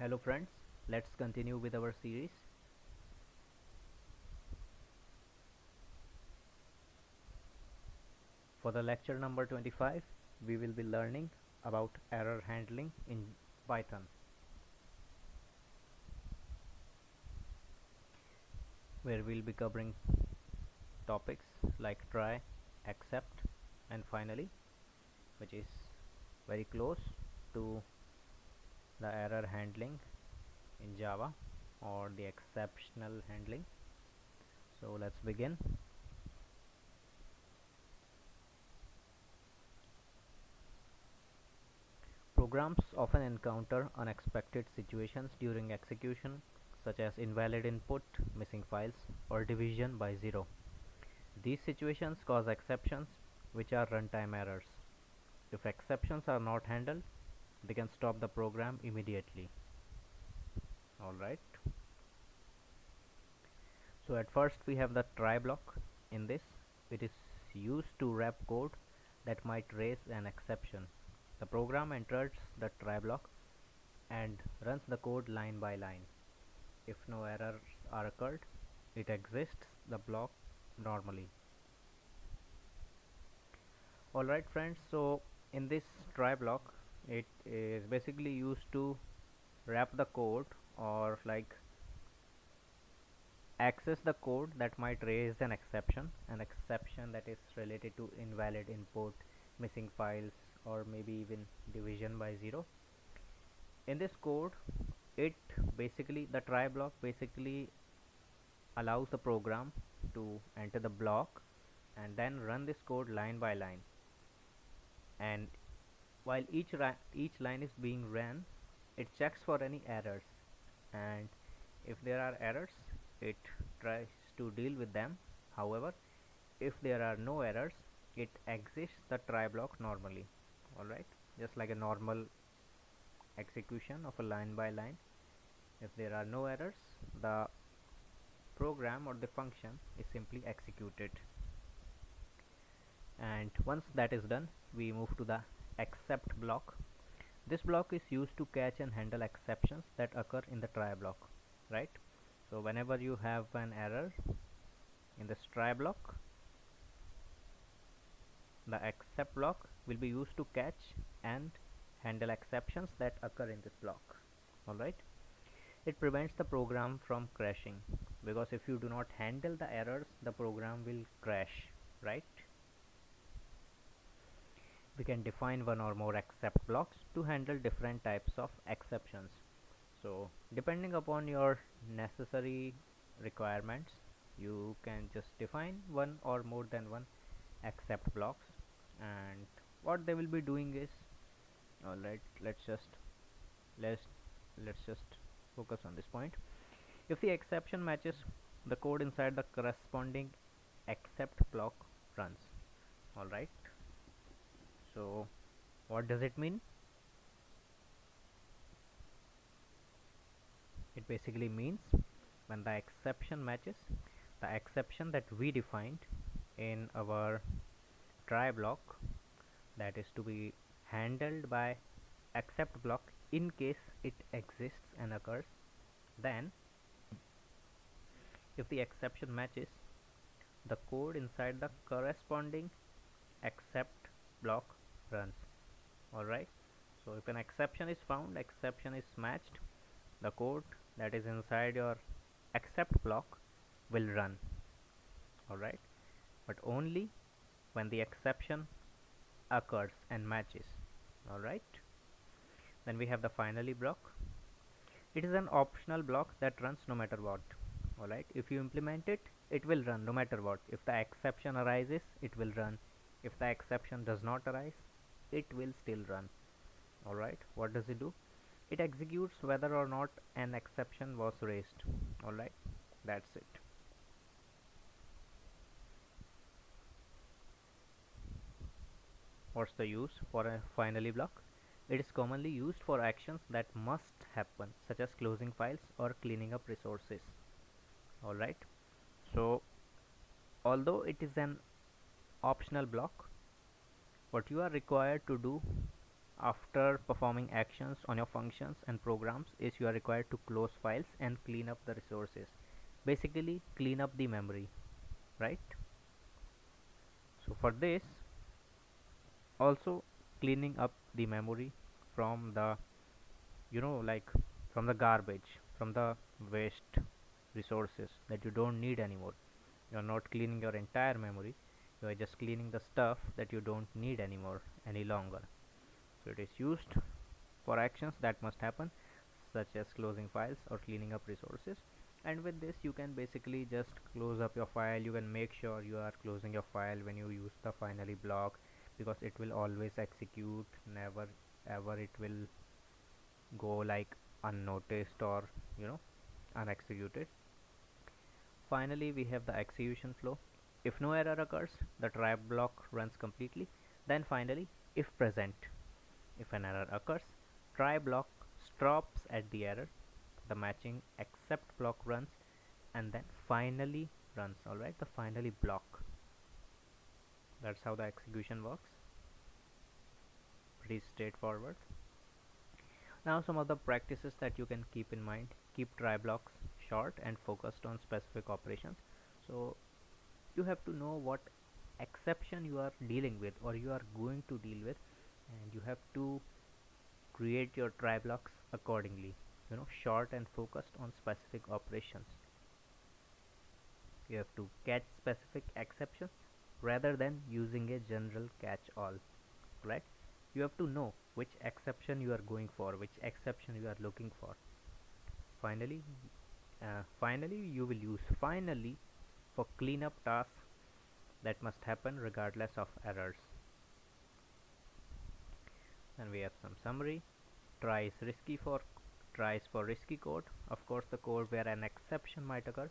Hello friends, let's continue with our series. For the lecture number 25, we will be learning about error handling in Python, where we'll be covering topics like try, accept, and finally, which is very close to the error handling in Java or the exceptional handling. So let's begin. Programs often encounter unexpected situations during execution, such as invalid input, missing files, or division by zero. These situations cause exceptions, which are runtime errors. If exceptions are not handled, they can stop the program immediately. Alright. So at first we have the try block. In this, it is used to wrap code that might raise an exception. The program enters the try block and runs the code line by line. If no errors are occurred, it exits the block normally. Alright friends, so in this try block, it is basically used to wrap the code or like access the code that might raise an exception that is related to invalid input, missing files, or maybe even division by zero. In this code, the try block basically allows the program to enter the block and then run this code line by line. And while each line is being ran, it checks for any errors, and if there are errors, it tries to deal with them. However, if there are no errors, it exits the try block normally. Alright, just like a normal execution of a line by line. If there are no errors, the program or the function is simply executed. And once that is done, we move to the accept block. This block is used to catch and handle exceptions that occur in the try block, right? So whenever you have an error in this try block, the accept block will be used to catch and handle exceptions that occur in this block. Alright, it prevents the program from crashing, because if you do not handle the errors, the program will crash, right? We can define one or more accept blocks to handle different types of exceptions. So depending upon your necessary requirements, you can just define one or more than one accept blocks, and what they will be doing is, alright, let's just focus on this point. If the exception matches, the code inside the corresponding accept block runs. Alright, so what does it mean? It basically means when the exception matches the exception that we defined in our try block, that is to be handled by accept block in case it exists and occurs, then if the exception matches, the code inside the corresponding accept block runs. Alright, so if an exception is found, exception is matched, the code that is inside your accept block will run. Alright, but only when the exception occurs and matches. Alright, then we have the finally block. It is an optional block that runs no matter what. Alright, if you implement it, it will run no matter what. If the exception arises, it will run. If the exception does not arise, it will still run. Alright, what does it do? It executes whether or not an exception was raised. Alright, that's it. What's the use for a finally block? It is commonly used for actions that must happen, such as closing files or cleaning up resources. Alright, so although it is an optional block, what you are required to do after performing actions on your functions and programs is you are required to close files and clean up the resources. Basically clean up the memory, right? So for this, also cleaning up the memory from the, like from the garbage, from the waste resources that you don't need anymore. You are not cleaning your entire memory, you are just cleaning the stuff that you don't need anymore any longer. So it is used for actions that must happen, such as closing files or cleaning up resources. And with this you can basically just close up your file. You can make sure you are closing your file when you use the finally block, because it will always execute, never ever it will go like unnoticed or unexecuted. Finally, we have the execution flow. If no error occurs, the try block runs completely. Then finally, if present, if an error occurs, try block stops at the error, the matching except block runs, and then finally runs. Alright, the finally block. That's how the execution works. Pretty straightforward. Now some of the practices that you can keep in mind. Keep try blocks short and focused on specific operations. So you have to know what exception you are dealing with or you are going to deal with, and you have to create your try blocks accordingly. Short and focused on specific operations. You have to catch specific exceptions rather than using a general catch all, right? You have to know which exception you are going for, which exception you are looking for. Finally you will use finally for cleanup tasks that must happen regardless of errors. And we have some summary. Tries for risky code, of course the code where an exception might occur.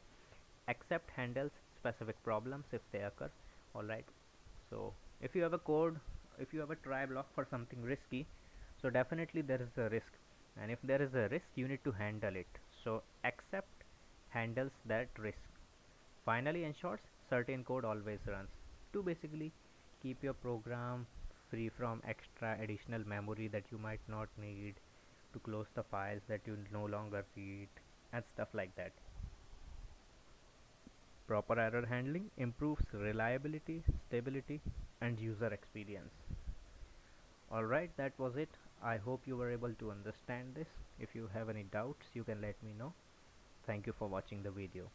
Except handles specific problems if they occur. Alright, so if you have a code, if you have a try block for something risky, so definitely there is a risk, and if there is a risk you need to handle it. So except handles that risk. Finally ensures certain code always runs, to basically keep your program free from extra additional memory that you might not need, to close the files that you no longer read, and stuff like that. Proper error handling improves reliability, stability, and user experience. Alright, that was it. I hope you were able to understand this. If you have any doubts, you can let me know. Thank you for watching the video.